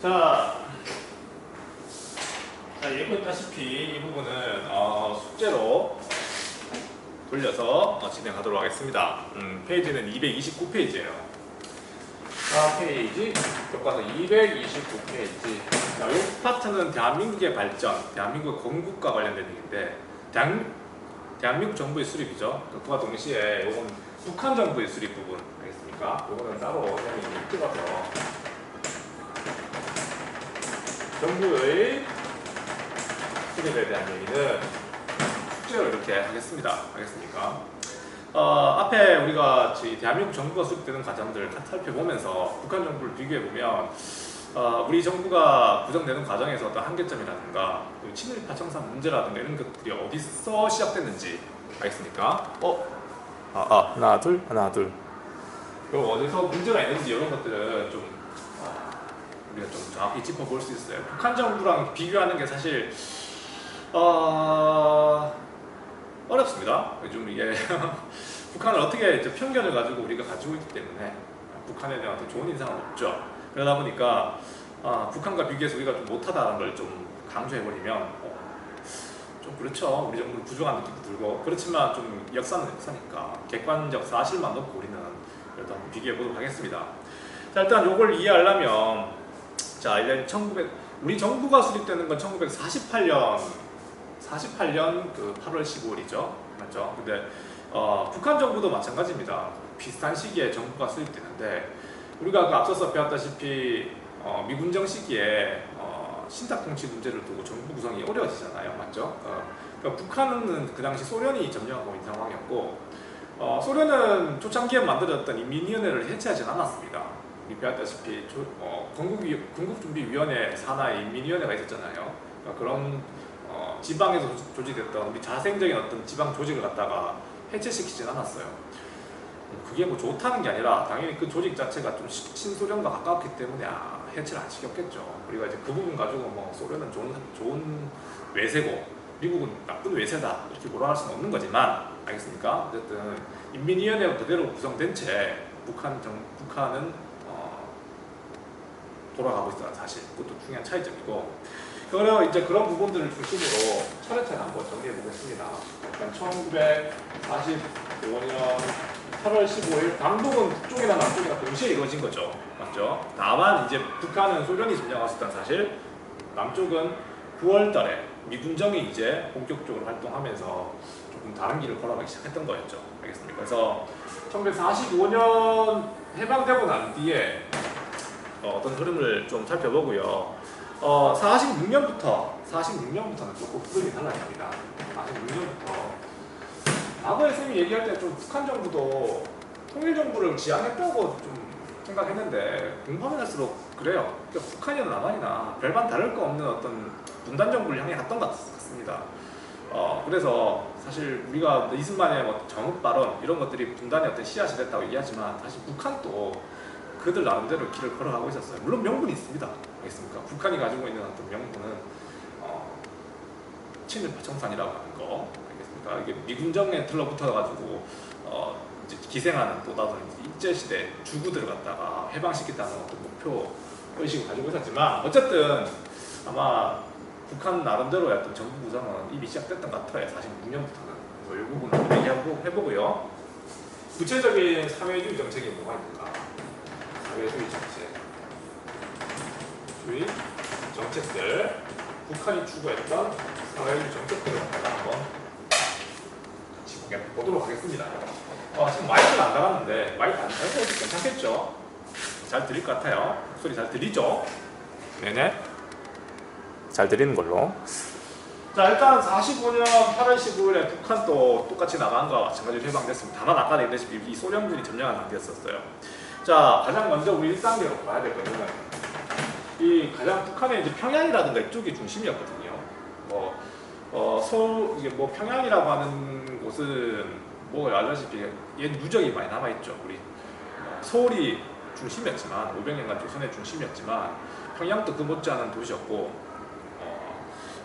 자, 예고했다시피 이 부분은 숙제로 돌려서 진행하도록 하겠습니다. 페이지는 229페이지예요. 4페이지, 교과서 229페이지. 자, 이 파트는 대한민국의 발전, 대한민국 건국과 관련된 얘기인데 대한민국 정부의 수립이죠. 그와 동시에 이건 북한 정부의 수립 부분 알겠습니까? 이거는 따로 선생님이 찍어서 정부의 수립에 대한 얘기는 숙제로 이렇게 하겠습니다. 알겠습니까? 앞에 우리가 대한민국 정부가 수립되는 과정들을 살펴보면서 북한 정부를 비교해보면 우리 정부가 구성되는 과정에서 어떤 한계점이라든가 친일파 청산 문제라든가 이런 것들이 어디서 시작됐는지 알겠습니까? 하나 둘 그리고 어디서 문제가 있는지 이런 것들은 좀 우리가 좀 정확히 짚어볼 수 있어요. 북한 정부랑 비교하는 게 사실 어렵습니다. 요즘 이게 북한을 어떻게 이제 편견을 가지고 우리가 가지고 있기 때문에 북한에 대한 좋은 인상은 없죠. 그러다 보니까 북한과 비교해서 우리가 좀 못하다는 걸 좀 강조해버리면 좀 그렇죠. 우리 정부는 부족한 느낌도 들고 그렇지만 좀 역사는 역사니까 객관적 사실만 놓고 우리는 그래도 한번 비교해보도록 하겠습니다. 자, 일단 이걸 이해하려면 일단 우리 정부가 수립되는 건 1948년 그 8월 15일이죠. 맞죠? 근데 북한 정부도 마찬가지입니다. 비슷한 시기에 정부가 수립되는데 우리가 앞서서 배웠다시피 미군정 시기에 신탁통치 문제를 두고 정부 구성이 어려워지잖아요. 맞죠? 그러니까 북한은 그 당시 소련이 점령하고 있는 상황이었고 소련은 초창기에 만들어졌던 인민위원회를 해체하진 않았습니다. 우리 배웠다시피 건국준비위원회 산하에 인민위원회가 있었잖아요. 그러니까 그런 지방에서 조직됐던 우리 자생적인 어떤 지방 조직을 갖다가 해체시키진 않았어요. 그게 뭐 좋다는 게 아니라 당연히 그 조직 자체가 좀 친소련과 가까웠기 때문에 해체를 안 시켰겠죠. 우리가 이제 그 부분 가지고 뭐 소련은 좋은 외세고 미국은 나쁜 외세다 이렇게 뭐라 할 수는 없는 거지만 알겠습니까? 어쨌든 인민위원회가 그대로 구성된 채 북한은 돌아가고 있다는 사실, 그것도 중요한 차이점이고, 그래서 이제 그런 부분들을 중심으로 차례차례 한번 정리해 보겠습니다. 일단 1945년 8월 15일 강동은 북쪽이나 남쪽이나 동시에 이루어진 거죠. 맞죠? 다만 이제 북한은 소련이 점령했었다는 사실, 남쪽은 9월 달에 미군정이 이제 본격적으로 활동하면서 조금 다른 길을 걸어가기 시작했던 거였죠. 알겠습니까? 그래서 1945년 해방되고 난 뒤에 어떤 흐름을 좀 살펴보고요. 46년부터는 조금 흐름이 달라집니다. 46년부터 과거에 쌤이 얘기할 때 좀 북한 정부도 통일정부를 지향했다고 좀 생각했는데 공부하면 할수록 그래요. 그러니까 북한이나 남한이나 별반 다를 거 없는 어떤 분단 정부를 향해 갔던 것 같습니다. 그래서 사실 우리가 이승만의 정읍 발언 이런 것들이 분단의 어떤 씨앗이 됐다고 얘기하지만 사실 북한도 그들 나름대로 길을 걸어가고 있었어요. 물론 명분이 있습니다. 알겠습니까? 북한이 가지고 있는 어떤 명분은 친일파 청산이라고 하는 거 알겠습니까? 이게 미군정에 들러붙어가지고 이제 기생하는 또 다른 일제시대 주구들을 갖다가 해방시키다는 어떤 목표 의식을 가지고 있었지만 어쨌든 아마 북한 나름대로의 어떤 정부 구성은 이미 시작됐던 것 같아요. 46년부터는. 그래서 이 부분을 얘기해보고요. 구체적인 사회주의 정책이 뭐가 있는가? 사회주의 정책들, 북한이 추구했던 사회주의 정책들을 한번 같이 보도록 하겠습니다. 지금 마이크는 안 달았는데 마이크 안 달아도 괜찮겠죠? 잘 들릴 것 같아요. 목소리 잘 들리죠? 네네. 잘 들리는 걸로. 자, 일단 45년 8월 15일에 북한도 똑같이 나간 거와 마찬가지로 해방됐습니다. 다만 아까 얘기했다시피 이 소련군이 점령한 상태였었어요. 자, 가장 먼저 우리 1단계로 봐야 될 거는 이 가장 북한의 이제 평양이라든가 이쪽이 중심이었거든요. 이게 평양이라고 하는 곳은 알다시피 옛 누적이 많이 남아있죠. 우리 서울이 중심이었지만 500년간 조선의 중심이었지만 평양도 그 못지않은 도시였고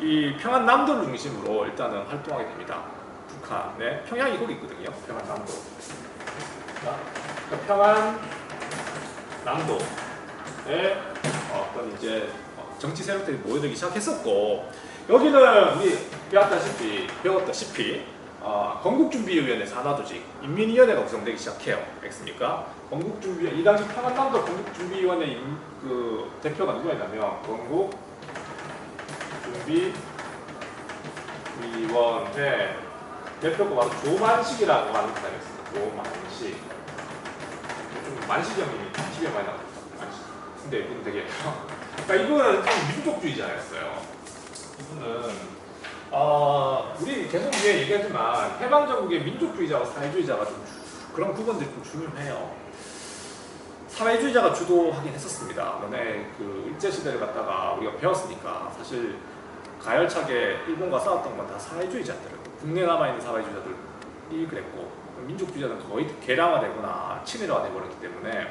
이 평안남도를 중심으로 일단은 활동하게 됩니다. 북한의 평양이 거기 있거든요. 평안남도. 평안남도에 어떤 이제 정치 세력들이 모여들기 시작했었고, 여기는 우리 배웠다시피 건국준비위원회 산하조직 인민위원회가 구성되기 시작해요. 알겠습니까? 건국준비 이 당시 평안남도 건국준비위원회 그 대표가 누구였냐면 건국준비위원회 대표가 바로 조만식이라고 하는 사람이었습니다. 조만식. 좀 만식 형님이 TV에 많이 나왔어요. 만식. 근데 이분 되게 그러니까 이분은 좀 민족주의자였어요. 이분은 우리 계속 위에 얘기하지만 해방전국의 민족주의자와 사회주의자가 좀 그런 구분들이 좀 중요해요. 사회주의자가 주도하긴 했었습니다. 그런데 그 일제시대를 갖다가 우리가 배웠으니까 사실 가열차게 일본과 싸웠던 건 다 사회주의자들, 국내에 남아있는 사회주의자들이 그랬고, 민족주의자는 거의 개량화되거나 친일화돼 버렸기 때문에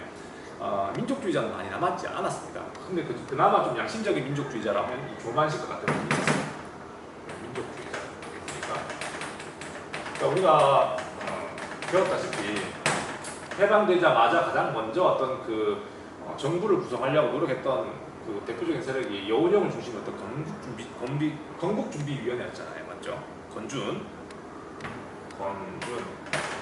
민족주의자는 많이 남았지 않았습니다. 근데 그나마 좀 양심적인 민족주의자라면 이 조만식 같은 분이 있었어요. 민족주의자겠습니까? 그러니까 우리가 배웠다시피 해방되자마자 가장 먼저 어떤 그 정부를 구성하려고 노력했던 그 대표적인 세력이 여운형을 중심으로 했던 건국준비위원회였잖아요, 맞죠? 건준.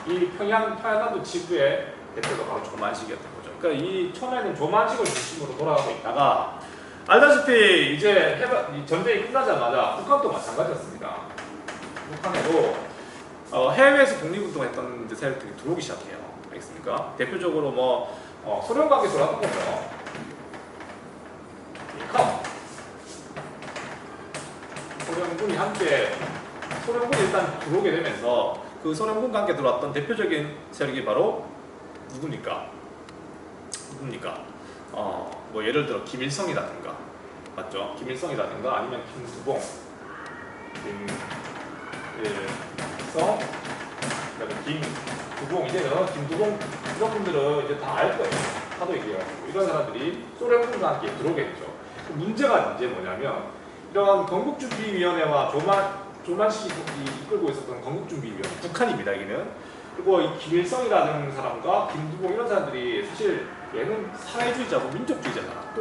이 평양남도 지구의 대표가 바로 조만식이었던 거죠. 그러니까 이 처음에는 조만식을 중심으로 돌아가고 있다가 알다시피 이제 이 전쟁이 끝나자마자 북한도 마찬가지였습니다. 북한에도 해외에서 독립운동했던 세력들이 들어오기 시작해요. 알겠습니까? 대표적으로 뭐 소련 관계 돌아간 거죠. 소련군이 함께 소련군이 일단 들어오게 되면서 그 소련군과 함께 들어왔던 대표적인 세력이 바로 누굽니까? 뭐 예를 들어 김일성이라든가, 맞죠? 김일성이라든가 아니면 김두봉, 김두봉 이제는 김두봉 이런 분들은 이제 다 알 거예요. 하도 얘기해가지고 이런 사람들이 소련군과 함께 들어오게 되죠. 문제가 이제 뭐냐면 이런 건국준비위원회와 조만식이 이끌고 있었던 건국준비위원회, 북한입니다. 여기는. 그리고 이 김일성이라는 사람과 김두봉 이런 사람들이 사실 얘는 사회주의자고 민족주의자잖아.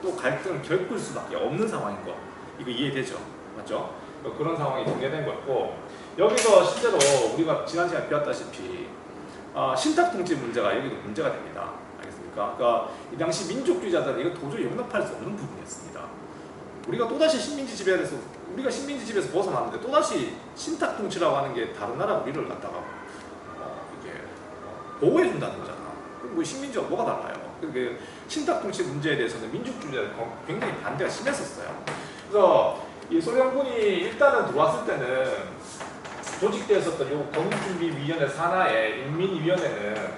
또 갈등을 겪을 수밖에 없는 상황인 거. 이거 이해되죠? 맞죠? 그런 상황이 전개된 거였고, 여기서 실제로 우리가 지난 시간에 배웠다시피 신탁통치 문제가 여기도 문제가 됩니다. 알겠습니까? 그러니까 이 당시 민족주의자들은 이거 도저히 용납할 수 없는 부분이었습니다. 우리가 또다시 우리가 신민지 집에서 벗어났는데 또다시 신탁통치라고 하는 게 다른 나라 우리를 갖다가 이게 보호해준다는 거잖아. 뭐 식민지와 뭐가 달라요? 그게 신탁통치 문제에 대해서는 민족주의자들 굉장히 반대가 심했었어요. 그래서 이 소련군이 일단은 들어왔을 때는 조직되어 있었던 요 건국준비위원회 산하의 인민위원회는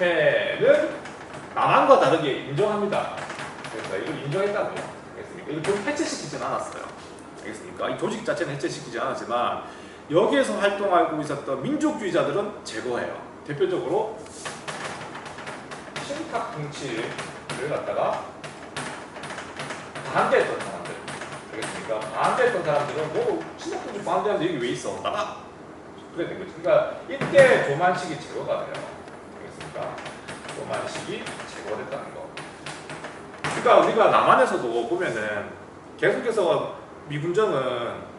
인민위원회는 남한과 다르게 인정합니다. 그러니까 이걸 인정했다는 거예요. 알겠습니까? 이걸 좀 해체시키진 않았어요. 알겠습니까? 이 조직 자체는 해체시키지 않았지만 여기에서 활동하고 있었던 민족주의자들은 제거해요. 대표적으로 신탁통치를 갖다가 반대했던 사람들, 알겠습니까? 반대했던 사람들은 뭐 신탁통치 반대하는데 여기 왜 있어? 나가! 그래 된 거죠. 그러니까 이때 조만식이 제거가 돼요. 알겠습니까? 조만식이 제거가 됐다는 거. 그러니까 우리가 남한에서도 보면은 계속해서 미군정은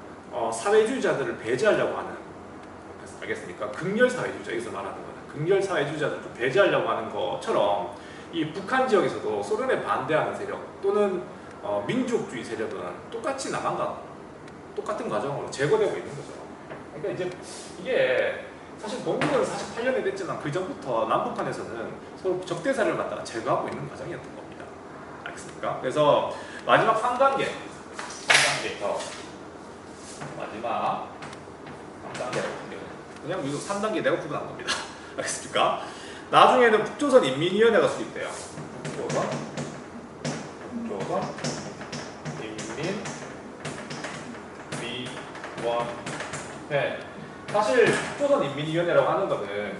사회주의자들을 배제하려고 하는, 알겠습니까? 극렬 사회주의자, 여기서 말하는 거는 극렬 사회주의자들을 좀 배제하려고 하는 것처럼 이 북한 지역에서도 소련에 반대하는 세력 또는 민족주의 세력은 똑같이 남한과 똑같은 과정으로 제거되고 있는 거죠. 그러니까 이제 이게 사실 건국은 48년에 됐지만 그 전부터 남북한에서는 서로 적대사를 갖다가 제거하고 있는 과정이었던 겁니다. 알겠습니까? 그래서 마지막 3단계 마지막 3단계 그냥 이거 3단계 내가 구분한 겁니다. 알겠습니까? 나중에는 북조선 인민위원회가 수립돼요. 북조선 인민위원회. 사실 북조선 인민위원회라고 하는 거는,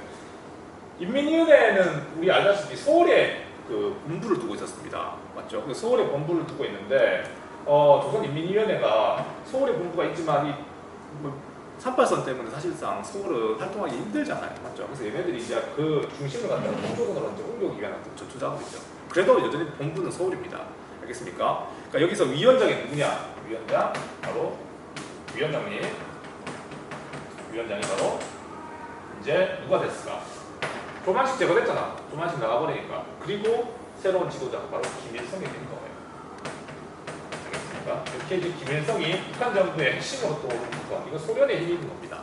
인민위원회는 우리 알다시피 서울에 그 본부를 두고 있었습니다. 맞죠? 그 서울에 본부를 두고 있는데 조선인민위원회가 서울에 본부가 있지만 38선 때문에 사실상 서울은 활동하기 힘들잖아요. 맞죠? 그래서 얘네들이 이제 그 중심을 갖다가 동쪽으로 이제 옮겨오기 위한 어떤 전투 작업이죠. 그래도 여전히 본부는 서울입니다. 알겠습니까? 그러니까 여기서 위원장이 누구냐? 위원장 바로 위원장님. 위원장이 바로 이제 누가 됐을까? 조만식 제거됐잖아. 조만식 나가버리니까. 그리고 새로운 지도자가 바로 김일성이 된 거예요. 알겠습니까? 이렇게 이제 김일성이 북한 정부의 핵심으로 또 오르는 거. 이거 소련의 힘이 있는 겁니다.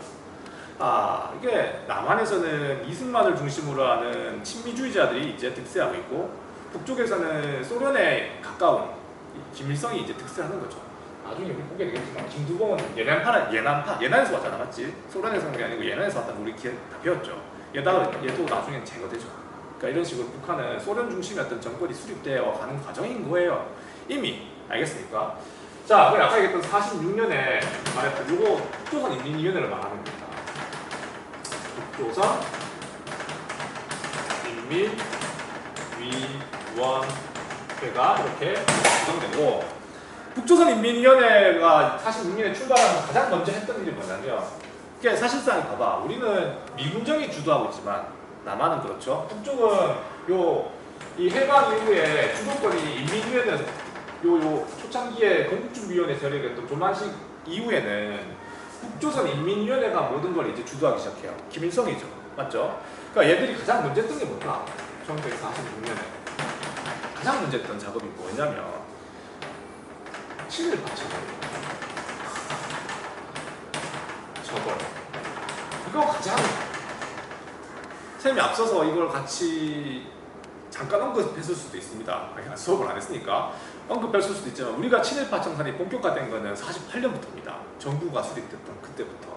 이게 남한에서는 이승만을 중심으로 하는 친미주의자들이 이제 득세하고 있고, 북쪽에서는 소련에 가까운 김일성이 이제 득세하는 거죠. 나중에 우리 보게 되겠지만 김두봉은 예난에서 왔잖아, 맞지? 소련에서 온 게 아니고 예난에서 왔다는 거 우리 다 배웠죠. 얘도 나중에 제거되죠. 그러니까 이런 식으로 북한은 소련 중심의 어떤 정권이 수립되어 가는 과정인 거예요. 이미. 알겠습니까? 자, 그 아까 얘기했던 46년에 말했던 요거 북조선 인민위원회를 말하는 겁니다. 북조선 인민위원회가 이렇게 구성되고, 북조선 인민위원회가 46년에 출발하면 가장 먼저 했던 일이 뭐냐면, 이게 사실상 봐봐, 우리는 미군정이 주도하고 있지만 남한은 그렇죠. 북쪽은 이 해방 이후에 주도권이 인민위원회에서 요 초창기에 건국준비위원회 세력이었던 조만식 이후에는 북조선 인민위원회가 모든 걸 이제 주도하기 시작해요. 김일성이죠, 맞죠? 그러니까 얘들이 가장 먼저 했던 게 뭘까? 1946년에 가장 먼저 했던 작업이 뭐냐면 친일파 처벌. 이거 가장 셈이 앞서서 이걸 같이 잠깐 언급했을 수도 있습니다. 수업을 안 했으니까 언급했을 수도 있지만, 우리가 친일파 청산이 본격화된 거는 48년부터입니다. 정부가 수립됐던 그때부터.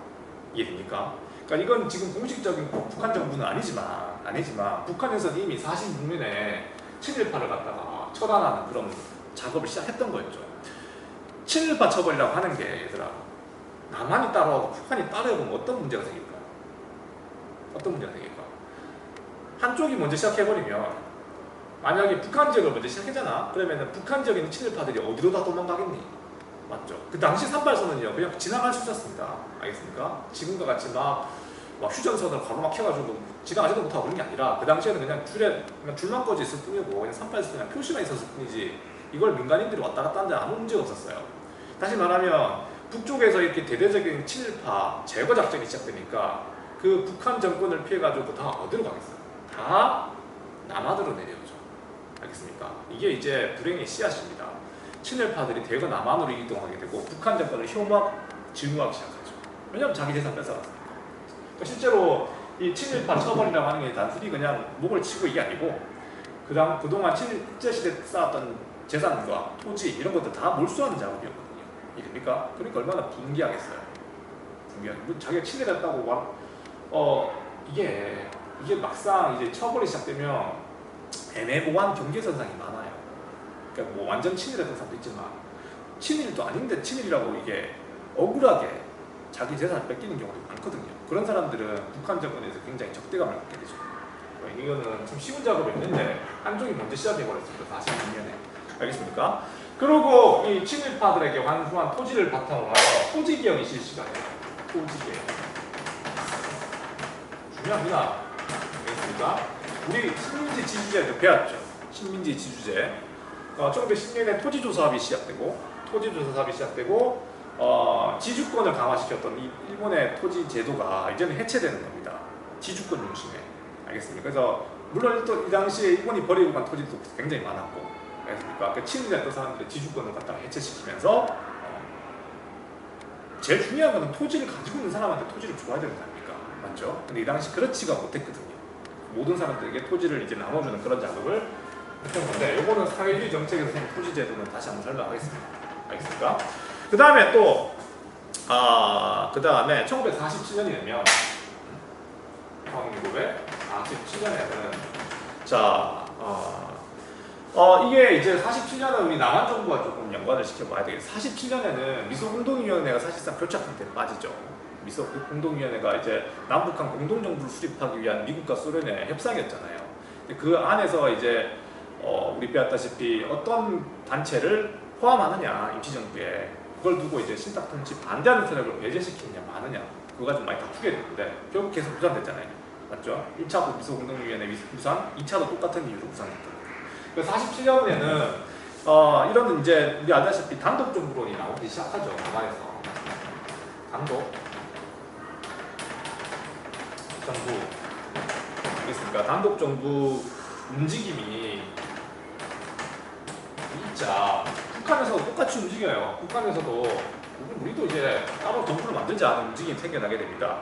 이해됩니까? 그러니까 이건 지금 공식적인 북한 정부는 아니지만 북한에서는 이미 46년에 친일파를 갖다가 처단하는 그런 작업을 시작했던 거였죠. 친일파 처벌이라고 하는 게, 얘들아, 남한이 따라오고 북한이 따라오면 어떤 문제가 생길까? 어떤 문제가 생길까? 한쪽이 먼저 시작해버리면, 만약에 북한 지역을 먼저 시작했잖아. 그러면 북한 지역에 있는 친일파들이 어디로 다 도망가겠니? 맞죠? 그 당시 38선은요 그냥 지나갈 수 있었습니다. 알겠습니까? 지금과 같이 막 휴전선을 가로막혀가지고 지나가지도 못하고 그런 게 아니라, 그 당시에는 그냥 줄만 꺼져 있을 뿐이고, 그냥 38선 그냥 표시만 있었을 뿐이지, 이걸 민간인들이 왔다 갔다 하는데 아무 문제가 없었어요. 다시 말하면 북쪽에서 이렇게 대대적인 친일파 제거 작전이 시작되니까 그 북한 정권을 피해가지고 다 어디로 가겠어요? 다 남한으로 내려오죠. 알겠습니까? 이게 이제 불행의 씨앗입니다. 친일파들이 대거 남한으로 이동하게 되고 북한 정권을 증오하기 시작하죠. 왜냐하면 자기 재산 뺏어갔어요. 그러니까 실제로 이 친일파 처벌이라고 하는 게 단순히 그냥 목을 치고 이게 아니고, 그동안 일제시대 쌓았던 재산과 토지 이런 것들 다 몰수하는 작업이었거든요. 이해됩니까? 그러니까 얼마나 분개하겠어요. 자기가 친일했다고 이게 막상 이제 처벌이 시작되면 애매모호한 경계선상이 많아요. 그러니까 뭐 완전 친일했던 사람도 있지만, 친일도 아닌데 친일이라고 이게 억울하게 자기 재산을 뺏기는 경우도 많거든요. 그런 사람들은 북한 정권에서 굉장히 적대감을 갖게 되죠. 이거는 참 쉬운 작업이었는데 한쪽이 먼저 시작해버렸습니다. 46년에. 알겠습니까? 그리고 이 친일파들에게 환수한 토지를 바탕으로 해서 토지개혁이 실시가 돼요. 토지개혁. 중요합니다. 알겠습니까? 우리 식민지 지주제도 배웠죠. 식민지 지주제. 1910년에 토지조사합이 시작되고, 지주권을 강화시켰던 이 일본의 토지 제도가 이제는 해체되는 겁니다. 지주권 중심에. 알겠습니까? 그래서 물론 또 이 당시에 일본이 버리고 간 토지도 굉장히 많았고, 알겠습니까? 그 친일했던 사람들의 지주권을 갖다가 해체시키면서 제일 중요한 것은 토지를 가지고 있는 사람한테 토지를 줘야 되는 거 아닙니까? 맞죠? 근데 이 당시 그렇지가 못했거든요. 모든 사람들에게 토지를 이제 나눠주는 그런 작업을 했던 건데, 요거는 사회주의 정책에서 생긴 토지 제도는 다시 한번 설명하겠습니다. 알겠습니까? 그 다음에 또, 그 다음에 1947년이 되면, 1947년에는, 이게 이제 47년은 우리 남한 정부가 조금 연관을 시켜봐야 되겠어요. 47년에는 미소공동위원회가 사실상 교착 상태에 빠지죠. 미소공동위원회가 이제 남북한 공동정부를 수립하기 위한 미국과 소련의 협상이었잖아요. 그 안에서 이제 우리 배웠다시피 어떤 단체를 포함하느냐, 임시정부에 그걸 두고 이제 신탁통치 반대하는 세력을 배제시키느냐 마느냐, 그거 가지고 많이 다투게 됐는데 결국 계속 무산됐잖아요. 맞죠? 1차 미소공동위원회 무산, 2차도 똑같은 이유로 무산됐던 거예요. 그래서 47년에는 이런 이제 우리 알다시피 단독 정부론이 나오기 시작하죠. 남한에서 단독 정부 알겠습니까? 단독 정부 움직임이 진짜 북한에서도 똑같이 움직여요. 북한에서도 우리도 이제 따로 정부를 만들지 않은 움직임이 생겨나게 됩니다.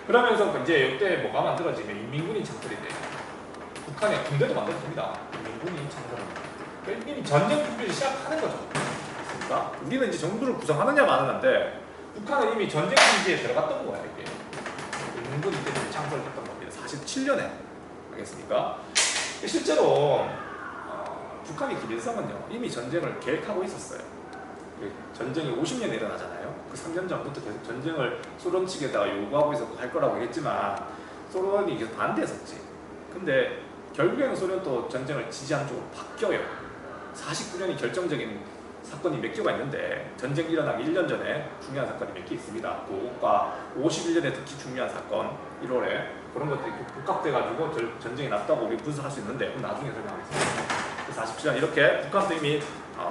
그러면서 이제 이때 뭐가 만들어지면 인민군이 창설이 돼요. 북한에 군대도 만들어집니다. 인민군이 창설합니다. 그러니까 이미 전쟁 준비를 시작하는 거죠. 그렇습니까? 우리는 이제 정부를 구성하느냐 마느냐인데 북한은 이미 전쟁 준비에 들어갔던 거야 이게. 인민군이 이때 창설했던 겁니다. 47년에 알겠습니까? 실제로 북한이 김일성은요 이미 전쟁을 계획하고 있었어요. 전쟁이 50년에 일어나잖아요. 그 3년 전부터 계속 전쟁을 소련 측에다가 요구하고 있었고 할 거라고 했지만 소련이 계속 반대했었지. 근데 결국에는 소련도 전쟁을 지지하는 쪽으로 바뀌어요. 49년이 결정적인 사건이 몇 개가 있는데 전쟁 일어나기 1년 전에 중요한 사건이 몇 개 있습니다. 그거가 51년에 특히 중요한 사건 1월에 그런 것들이 복합돼가지고 전쟁이 났다고 우리 분석할 수 있는데 그건 나중에 설명하겠습니다. 47년 이렇게 북한도 이미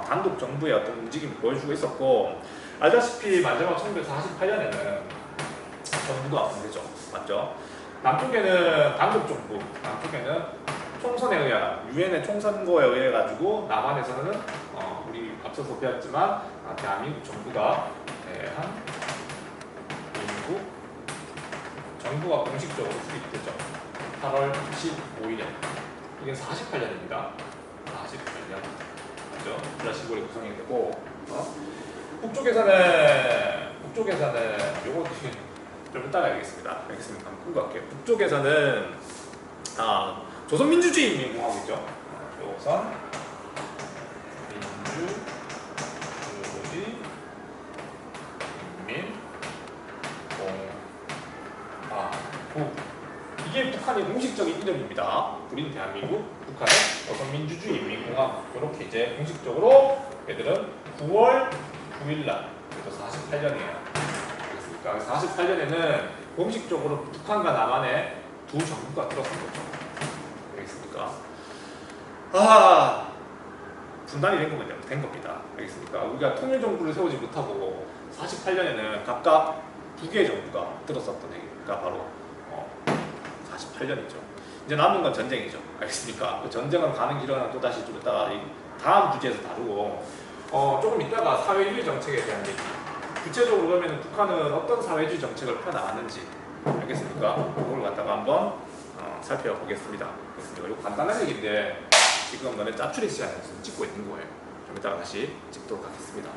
단독 정부의 어떤 움직임을 보여주고 있었고 알다시피 마지막 1948년에는 정부가 완성되죠. 맞죠? 남쪽에는 단독 정부, 남쪽에는 총선에 의한 유엔의 총선거에 의해 가지고 남한에서는 우리 앞서서 배웠지만 대한민국 정부가 대한민국 정부가 공식적으로 수립되죠. 8월 15일에 이게 48년입니다. 48년 맞죠? 브라시골이 구성이 되고 북쪽에서는 요거 좀 이따가 알겠습니다. 알겠습니다. 한번 끌고 갈게요. 북쪽에서는 조선민주주의 인민공화국이죠. 조선민주주의 인민공화국 이게 북한의 공식적인 이름입니다. 우리는 대한민국, 북한은 조선민주주의 인민공화국 이렇게 이제 공식적으로 얘들은 9월 9일날 그래서 48년이에요. 알겠습니까? 48년에는 공식적으로 북한과 남한의 두 정부가 들어선 거죠. 알겠습니까? 분단이 된 겁니다. 알겠습니까? 우리가 통일정부를 세우지 못하고 48년에는 각각 두 개의 정부가 들어섰던 얘기가 바로 48년이죠. 이제 남은 건 전쟁이죠. 알겠습니까? 그 전쟁은 가는 길은 또 다시 좀 이따가 다음 주제에서 다루고 조금 이따가 사회주의 정책에 대한 얘기 구체적으로 그러면 북한은 어떤 사회주의 정책을 펴나가는지 알겠습니까? 그걸 갖다가 한번 살펴보겠습니다. 알겠습니까? 이거 간단한 얘기인데 지금 너네 짜투리 시간에 찍고 있는 거예요. 좀 이따가 다시 찍도록 하겠습니다.